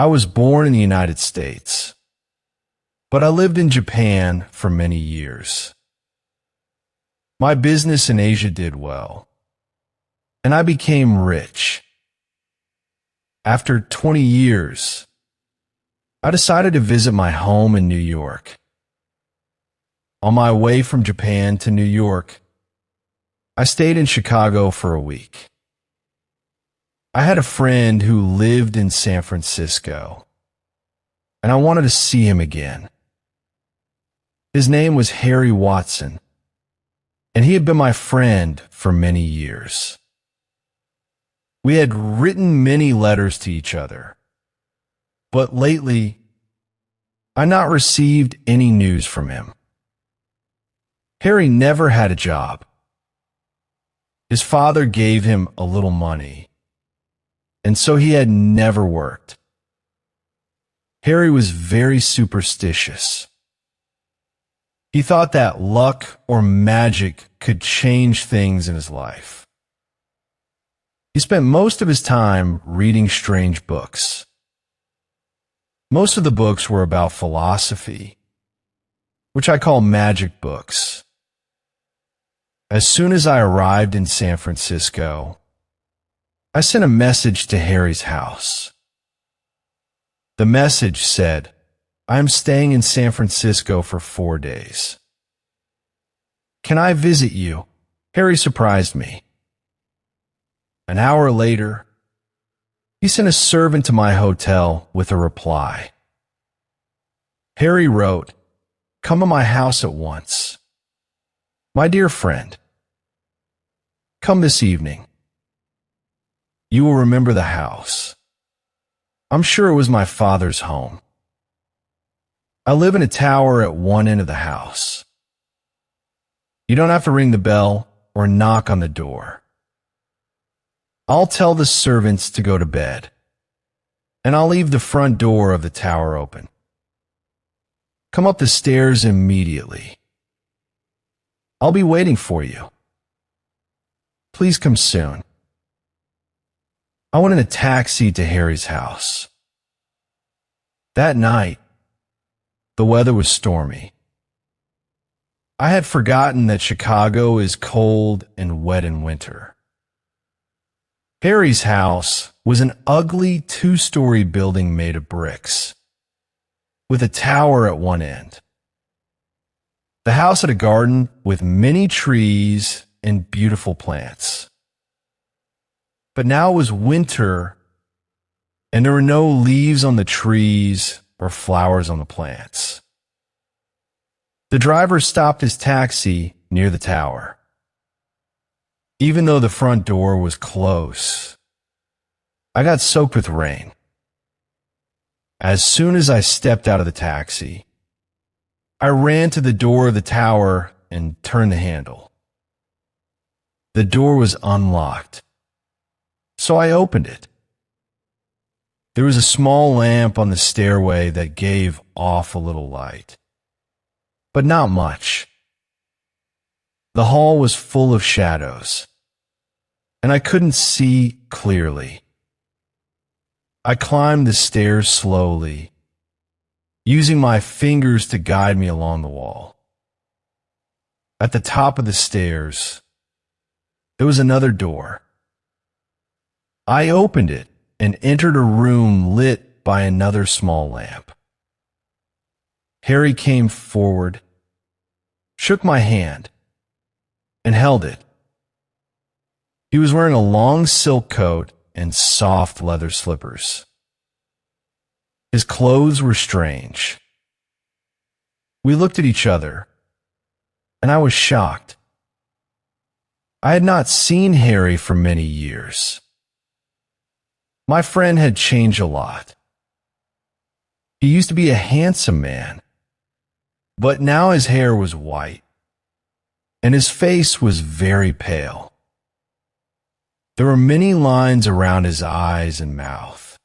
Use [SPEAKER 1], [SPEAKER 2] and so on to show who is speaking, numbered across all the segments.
[SPEAKER 1] I was born in the United States, but I lived in Japan for many years. My business in Asia did well, and I became rich. After 20 years, I decided to visit my home in New York. On my way from Japan to New York, I stayed in Chicago for a week. I had a friend who lived in San Francisco, and I wanted to see him again. His name was Harry Watson, and he had been my friend for many years. We had written many letters to each other, but lately, I not received any news from him. Harry never had a job. His father gave him a little money, and so he had never worked. Harry was very superstitious. He thought that luck or magic could change things in his life. He spent most of his time reading strange books. Most of the books were about philosophy, which I call magic books. As soon as I arrived in San Francisco, I sent a message to Harry's house. The message said, "I am staying in San Francisco for 4 days. Can I visit you?" Harry surprised me. An hour later, he sent a servant to my hotel with a reply. Harry wrote, "Come to my house at once. My dear friend, come this evening. You will remember the house. I'm sure it was my father's home. I live in a tower at one end of the house. You don't have to ring the bell or knock on the door. I'll tell the servants to go to bed, and I'll leave the front door of the tower open. Come up the stairs immediately. I'll be waiting for you. Please come soon." I went in a taxi to Harry's house. That night, the weather was stormy. I had forgotten that Chicago is cold and wet in winter. Harry's house was an ugly 2-story building made of bricks, with a tower at one end. The house had a garden with many trees and beautiful plants. But now it was winter, and there were no leaves on the trees or flowers on the plants. The driver stopped his taxi near the tower. Even though the front door was close, I got soaked with rain. As soon as I stepped out of the taxi, I ran to the door of the tower and turned the handle. The door was unlocked, so I opened it. There was a small lamp on the stairway that gave off a little light, but not much. The hall was full of shadows, and I couldn't see clearly. I climbed the stairs slowly, using my fingers to guide me along the wall. At the top of the stairs, there was another door. I opened it and entered a room lit by another small lamp. Harry came forward, shook my hand, and held it. He was wearing a long silk coat and soft leather slippers. His clothes were strange. We looked at each other, and I was shocked. I had not seen Harry for many years. My friend had changed a lot. He used to be a handsome man, but now his hair was white, and his face was very pale. There were many lines around his eyes and mouth.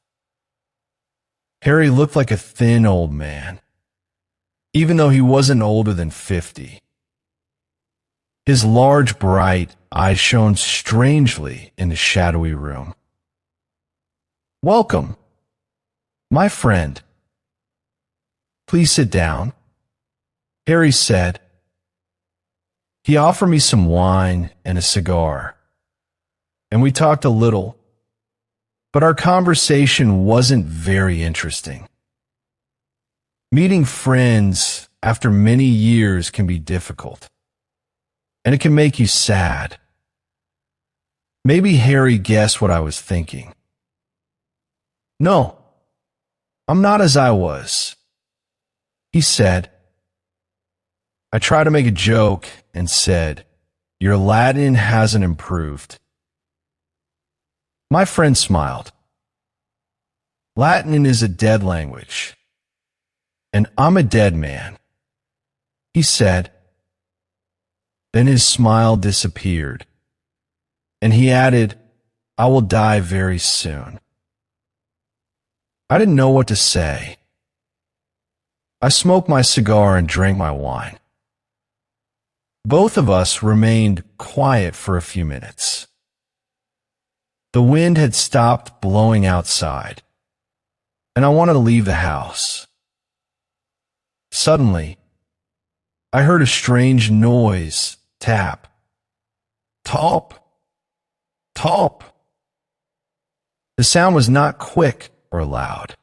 [SPEAKER 1] Harry looked like a thin old man, even though he wasn't older than 50. His large, bright eyes shone strangely in the shadowy room. "Welcome," My friend, please sit down, Harry said. He offered me some wine and a cigar, and we talked a little, but our conversation wasn't very interesting. Meeting friends after many years can be difficult, and it can make you sad. Maybe Harry guessed what I was thinking. No, I'm not as I was, he said. I tried to make a joke and said, your Latin hasn't improved. My friend smiled. Latin is a dead language, and I'm a dead man, he said. Then his smile disappeared, and he added, I will die very soon. I didn't know what to say. I smoked my cigar and drank my wine. Both of us remained quiet for a few minutes. The wind had stopped blowing outside, and I wanted to leave the house. Suddenly, I heard a strange noise tap. Top, top. The sound was not quick or loud.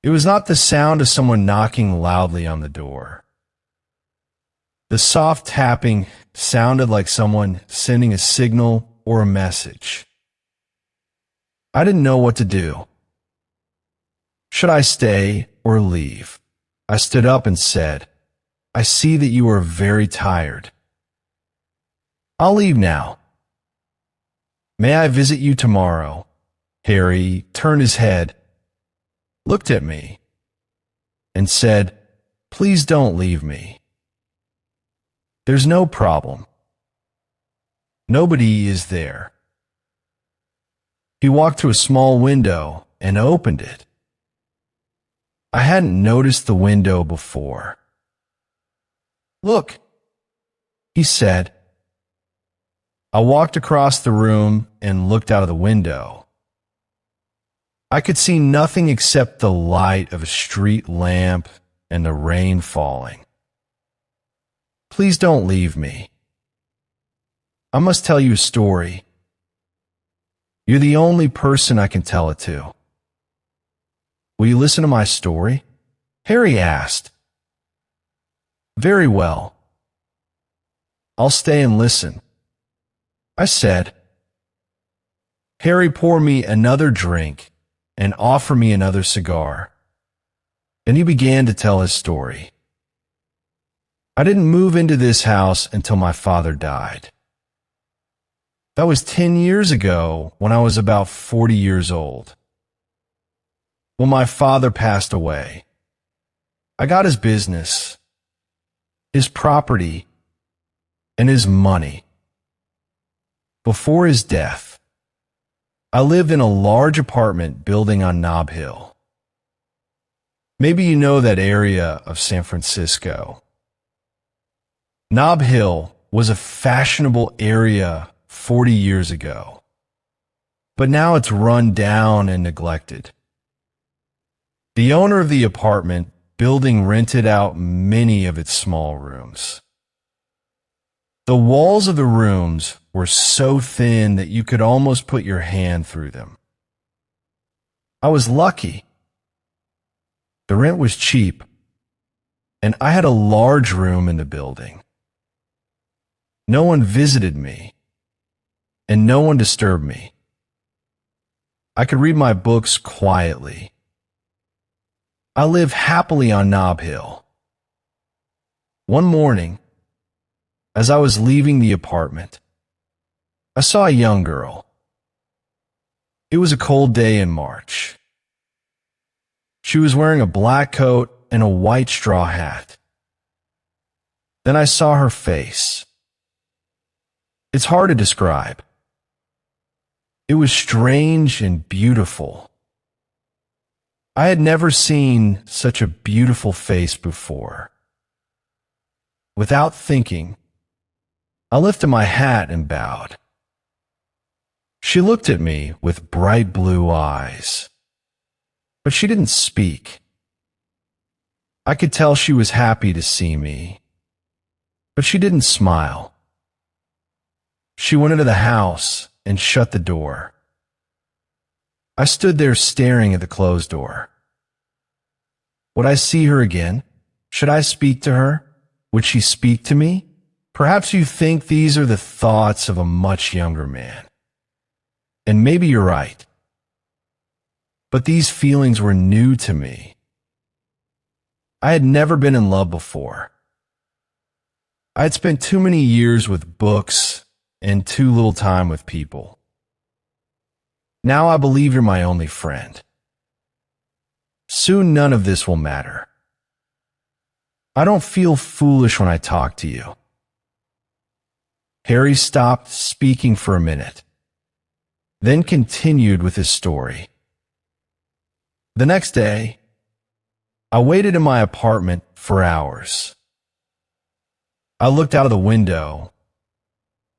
[SPEAKER 1] It was not the sound of someone knocking loudly on the door. The soft tapping sounded like someone sending a signal or a message. I didn't know what to do. Should I stay or leave? I stood up and said, I see that you are very tired. I'll leave now. May I visit you tomorrow? Harry turned his head, looked at me, and said, please don't leave me. There's no problem. Nobody is there. He walked to a small window and opened it. I hadn't noticed the window before. Look, he said. I walked across the room and looked out of the window. I could see nothing except the light of a street lamp and the rain falling. Please don't leave me. I must tell you a story. You're the only person I can tell it to. Will you listen to my story? Harry asked. Very well. I'll stay and listen, I said. Harry poured me another drink and offered me another cigar. Then he began to tell his story. I didn't move into this house until my father died. That was 10 years ago when I was about 40 years old. When my father passed away, I got his business, his property, and his money. Before his death, I lived in a large apartment building on Nob Hill. Maybe you know that area of San Francisco. Nob Hill was a fashionable area 40 years ago, but now it's run down and neglected. The owner of the apartment building rented out many of its small rooms. The walls of the rooms were so thin that you could almost put your hand through them. I was lucky. The rent was cheap, and I had a large room in the building. No one visited me, and no one disturbed me. I could read my books quietly. I lived happily on Nob Hill. One morning, as I was leaving the apartment, I saw a young girl. It was a cold day in March. She was wearing a black coat and a white straw hat. Then I saw her face. It's hard to describe. It was strange and beautiful. I had never seen such a beautiful face before. Without thinking, I lifted my hat and bowed. She looked at me with bright blue eyes. but she didn't speak. I could tell she was happy to see me, but she didn't smile. She went into the house and shut the door. I stood there staring at the closed door. Would I see her again? Should I speak to her? Would she speak to me? Perhaps you think these are the thoughts of a much younger man. And maybe you're right. But these feelings were new to me. I had never been in love before. I had spent too many years with books and too little time with people. Now I believe you're my only friend. Soon none of this will matter. I don't feel foolish when I talk to you. Harry stopped speaking for a minute, then continued with his story. The next day, I waited in my apartment for hours. I looked out of the window,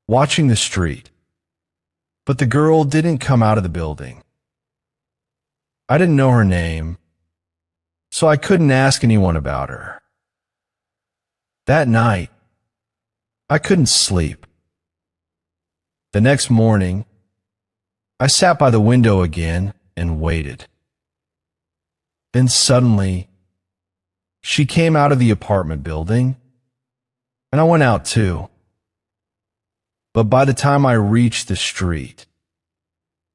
[SPEAKER 1] watching the street, but the girl didn't come out of the building. I didn't know her name, so I couldn't ask anyone about her. That night, I couldn't sleep. The next morning, I sat by the window again and waited. Then suddenly, she came out of the apartment building, and I went out too. But by the time I reached the street,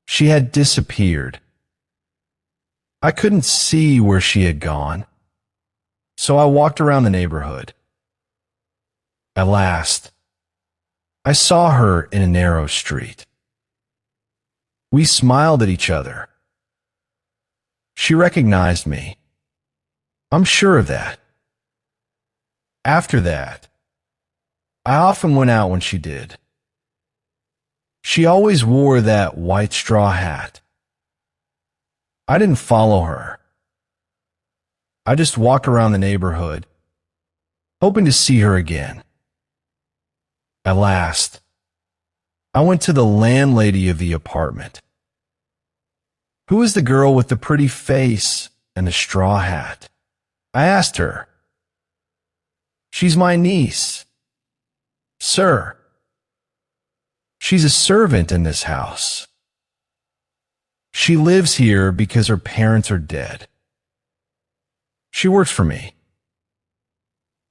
[SPEAKER 1] she had disappeared. I couldn't see where she had gone, so I walked around the neighborhood. At last, I saw her in a narrow street. We smiled at each other. She recognized me. I'm sure of that. After that, I often went out when she did. She always wore that white straw hat. I didn't follow her. I just walked around the neighborhood, hoping to see her again. At last, I went to the landlady of the apartment. Who is the girl with the pretty face and the straw hat? I asked her. She's my niece. Sir, she's a servant in this house. She lives here because her parents are dead. She works for me.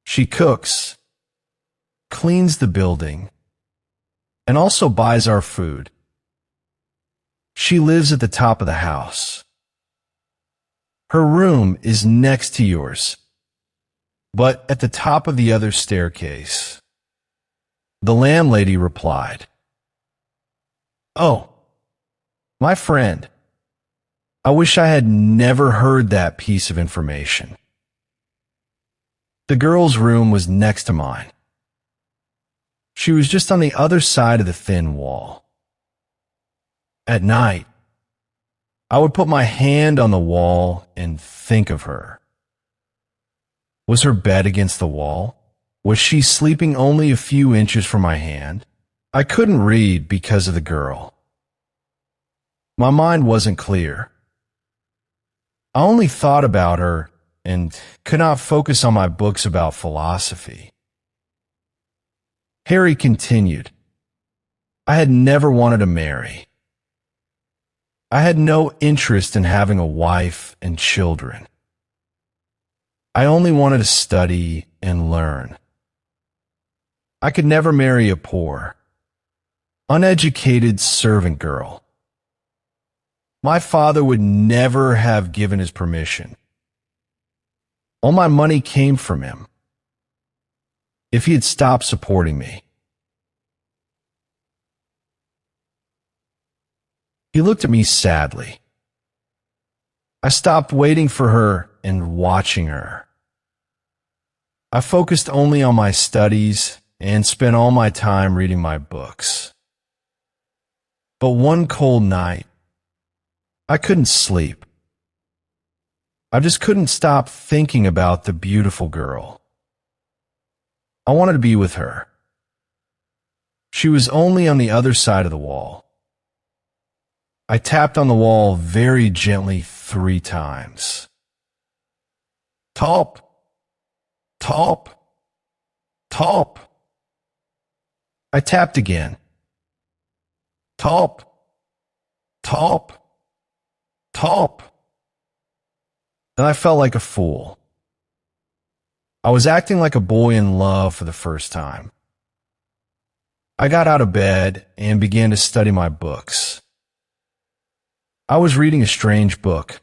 [SPEAKER 1] She cooks, cleans the building, and also buys our food. She lives at the top of the house. Her room is next to yours, but at the top of the other staircase. The landlady replied, "Oh, my friend, I wish I had never heard that piece of information." The girl's room was next to mine. She was just on the other side of the thin wall. At night, I would put my hand on the wall and think of her. Was her bed against the wall? Was she sleeping only a few inches from my hand? I couldn't read because of the girl. My mind wasn't clear. I only thought about her and could not focus on my books about philosophy. Harry continued. I had never wanted to marry. I had no interest in having a wife and children. I only wanted to study and learn. I could never marry a poor, uneducated servant girl. My father would never have given his permission. All my money came from him. If he had stopped supporting me. He looked at me sadly. I stopped waiting for her and watching her. I focused only on my studies and spent all my time reading my books. But one cold night, I couldn't sleep. I just couldn't stop thinking about the beautiful girl. I wanted to be with her. She was only on the other side of the wall. I tapped on the wall very gently 3 times. Top, top, top. I tapped again. Top, top, top. Then I felt like a fool. I was acting like a boy in love for the first time. I got out of bed and began to study my books. I was reading a strange book.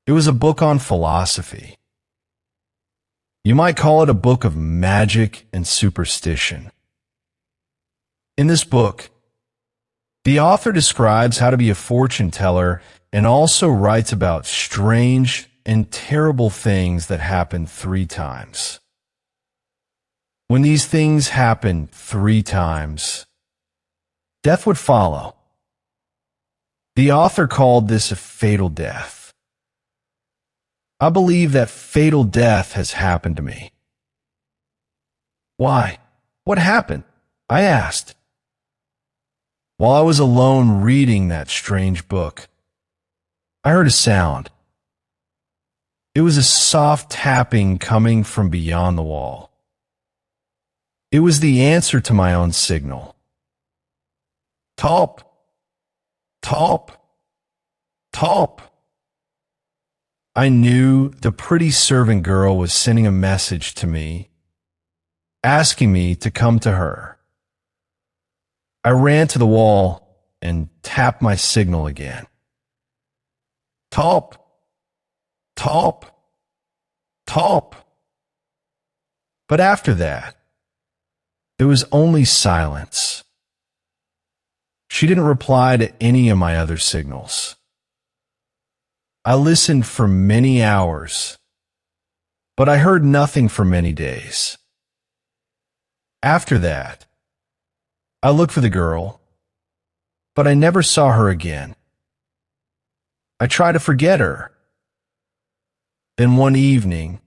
[SPEAKER 1] It was a book on philosophy. You might call it a book of magic and superstition. In this book, the author describes how to be a fortune teller and also writes about strange and terrible things that happen 3 times. When these things happened 3 times, death would follow. The author called this a fatal death. I believe that fatal death has happened to me. Why? What happened? I asked. While I was alone reading that strange book, I heard a sound. It was a soft tapping coming from beyond the wall. It was the answer to my own signal. Top, top, top. I knew the pretty servant girl was sending a message to me, asking me to come to her. I ran to the wall and tapped my signal again. Top, top, top. But after that, there was only silence. She didn't reply to any of my other signals. I listened for many hours, but I heard nothing for many days. After that, I looked for the girl, but I never saw her again. I tried to forget her. Then one evening,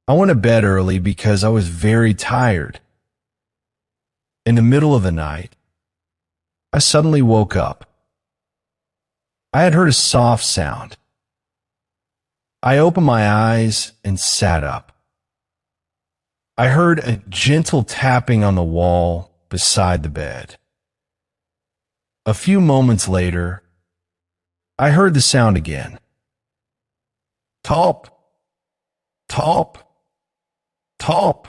[SPEAKER 1] I went to bed early because I was very tired. In the middle of the night, I suddenly woke up. I had heard a soft sound. I opened my eyes and sat up. I heard a gentle tapping on the wall beside the bed. A few moments later, I heard the sound again. Top, top, top.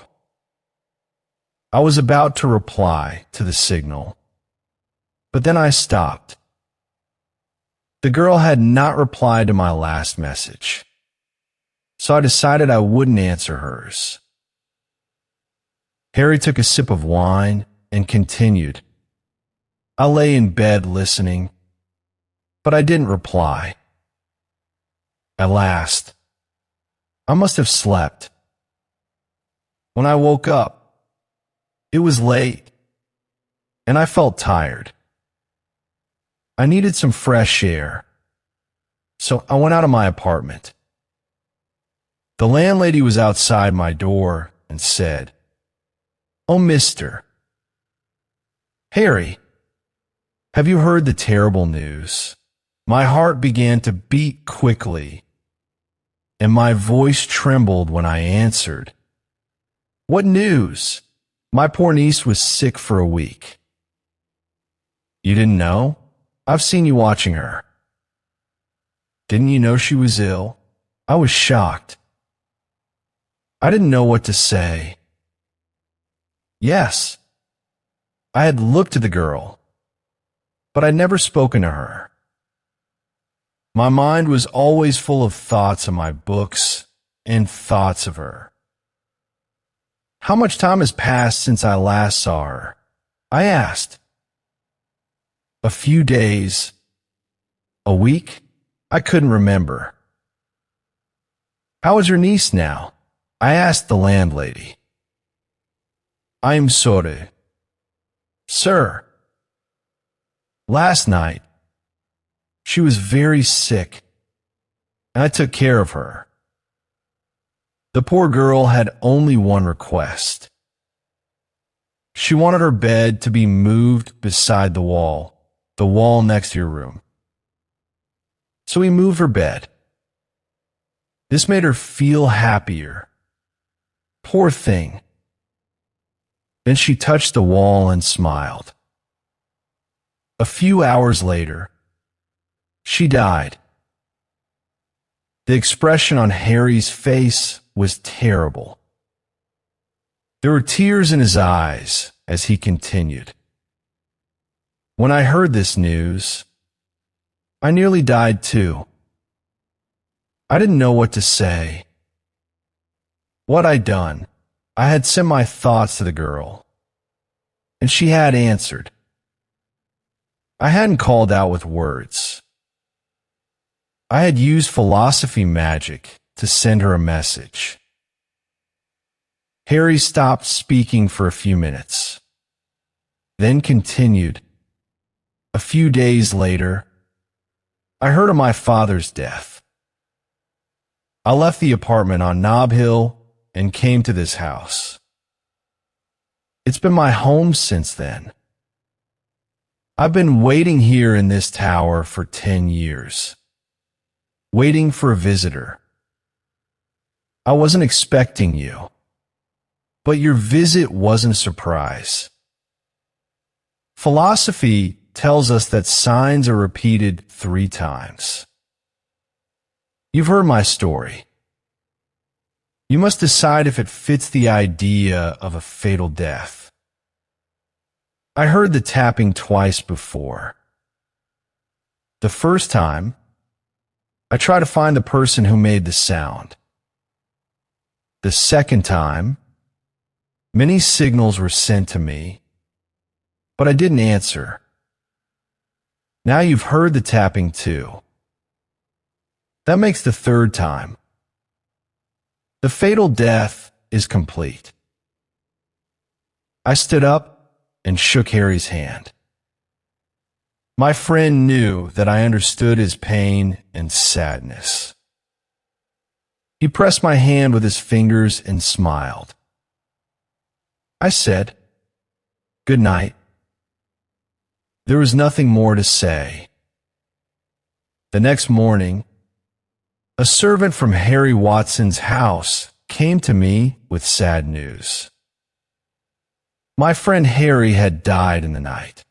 [SPEAKER 1] I was about to reply to the signal, but then I stopped. The girl had not replied to my last message, so I decided I wouldn't answer hers. Harry took a sip of wine and continued. I lay in bed listening, but I didn't reply. At last, I must have slept. When I woke up, it was late, and I felt tired. I needed some fresh air, so I went out of my apartment. The landlady was outside my door and said, "Oh, mister, Harry, have you heard the terrible news?" My heart began to beat quickly, and my voice trembled when I answered. "What news? My poor niece was sick for a week." "You didn't know? I've seen you watching her." "Didn't you know she was ill?" I was shocked. I didn't know what to say. Yes, I had looked at the girl, but I'd never spoken to her. My mind was always full of thoughts of my books and thoughts of her. "How much time has passed since I last saw her?" I asked. "A few days. A week?" I couldn't remember. "How is your niece now?" I asked the landlady. "I'm sorry, sir. Last night, she was very sick, and I took care of her. The poor girl had only one request. She wanted her bed to be moved beside the wall the wall next to your room. So he moved her bed. This made her feel happier. Poor thing. Then she touched the wall and smiled. A few hours later, she died. The expression on Harry's face was terrible. There were tears in his eyes as he continued. When I heard this news, I nearly died too. I didn't know what to say. What I'd done, I had sent my thoughts to the girl, and she had answered. I hadn't called out with words. I had used philosophy magic to send her a message. Harry stopped speaking for a few minutes, then continued. A few days later, I heard of my father's death. I left the apartment on Nob Hill and came to this house. It's been my home since then. I've been waiting here in this tower for 10 years, waiting for a visitor. I wasn't expecting you, but your visit wasn't a surprise. Philosophy tells us that signs are repeated 3 times. You've heard my story. You must decide if it fits the idea of a fatal death. I heard the tapping twice before. The first time, I tried to find the person who made the sound. The second time, many signals were sent to me, but I didn't answer. Now you've heard the tapping too. That makes the third time. The fatal death is complete. I stood up and shook Harry's hand. My friend knew that I understood his pain and sadness. He pressed my hand with his fingers and smiled. I said, "Good night." There was nothing more to say. The next morning, a servant from Harry Watson's house came to me with sad news. My friend Harry had died in the night.